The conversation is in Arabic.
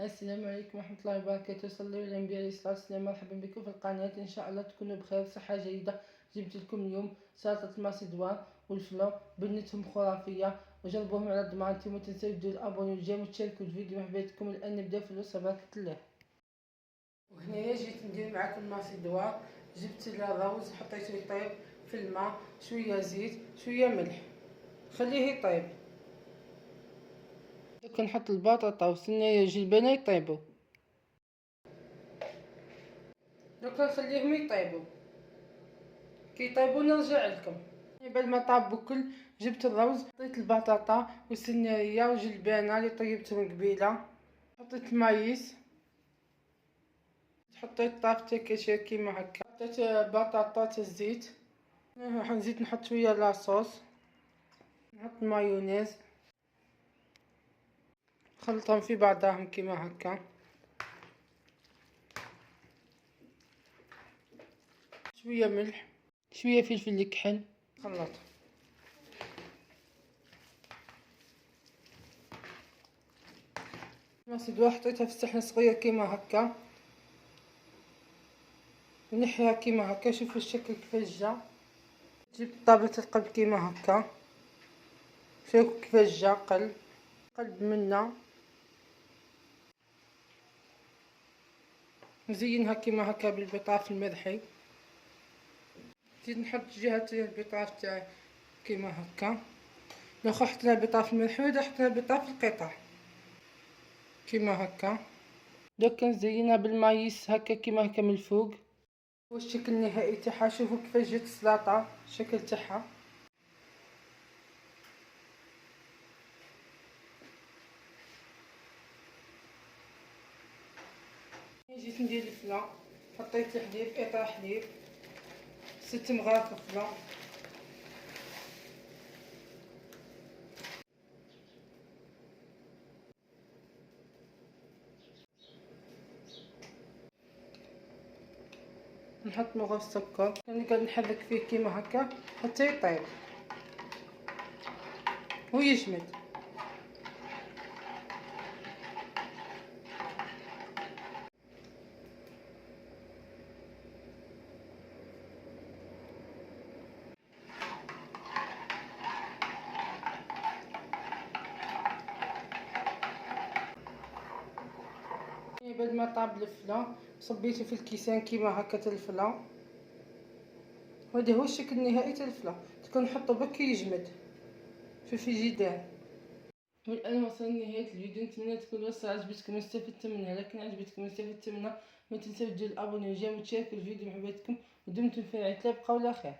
السلام عليكم ورحمة الله وبركاته. صلوا على النبي عليه الصلاة والسلام. مرحبا بكم في القناة، إن شاء الله تكونوا بخير صحة جيدة. جبت لكم اليوم سلطة الماسيدوان والفلو، بنتهم خرافية وجربوهم على ضمانتي. وما تنسوا ديروا الابوني والجيم وتشاركوا الفيديو مع حبايبكم. الآن نبدا في الوصفة بركة الله. وهنايا جيت ندير معكم الماسيدوان. جبت الروز حطيته يطيب في الماء، شوية زيت شوية ملح، خليه يطيب. كنحط البطاطا والسنايا الجلبانة يطيبوا. دوكا نخليهم يطيبوا. كي يطيبوا نرجع لكم. بعد ما طابوا كل جبت الروز، حطيت البطاطا والسناريه والجلبانه اللي طيبتهم قبيله، حطيت المايس، حطيت طافتي كيما هكا، حطيت بطاطا الزيت، نزيد نحط شويه لاصوص، نحط المايونيز، خلطهم في بعضهم كيما هكا، شويه ملح شويه فلفل الكحل، خلط. الماسيدوا حطيتها في صحن صغير كيما هكا، نحيها كيما هكا. شوفوا الشكل كيفاش جا. جبت طابلة القلب كيما هكا، شوفوا كيفاش جا قلب منا. نزينها كيما هكا بالبطاط المرحي، نزيد نحط جهة البطاط تاعي كيما هكا. ناخذ حط لها البطاط المرحي وهذا حط لها البطاط القطع كيما هكا. دوكا نزينها بالمايس هكا كيما هكا من الفوق. والشكل النهائي تاعها شوفوا كيفاش جات السلطة، الشكل تاعها. جيت ندير الفلا، حطيت الحليب، قطع حليب، 6 مغارف فلا، نحط مغرف السكر، نقعد نحرك فيه كيما هكا حتى يطيب ويجمد. بعد ما طاب الفلا صبيته في الكيسان كيما هكا تاع الفلا. وهذا هو الشكل النهائي تاع الفلا. تكون نحطو بكي يجمد في الفريجيدير. والان وصلنا لنهايه الفيديو. نتمنى تكون الوصفه عجبتكم واستفدتم منها. لكن عجبتكم واستفدتم منها ما تنسوا ديروا الابوني والجيم وتشاركوا الفيديو مع حبايبكم. ودمتم في رعايه الله، بقاو على خير.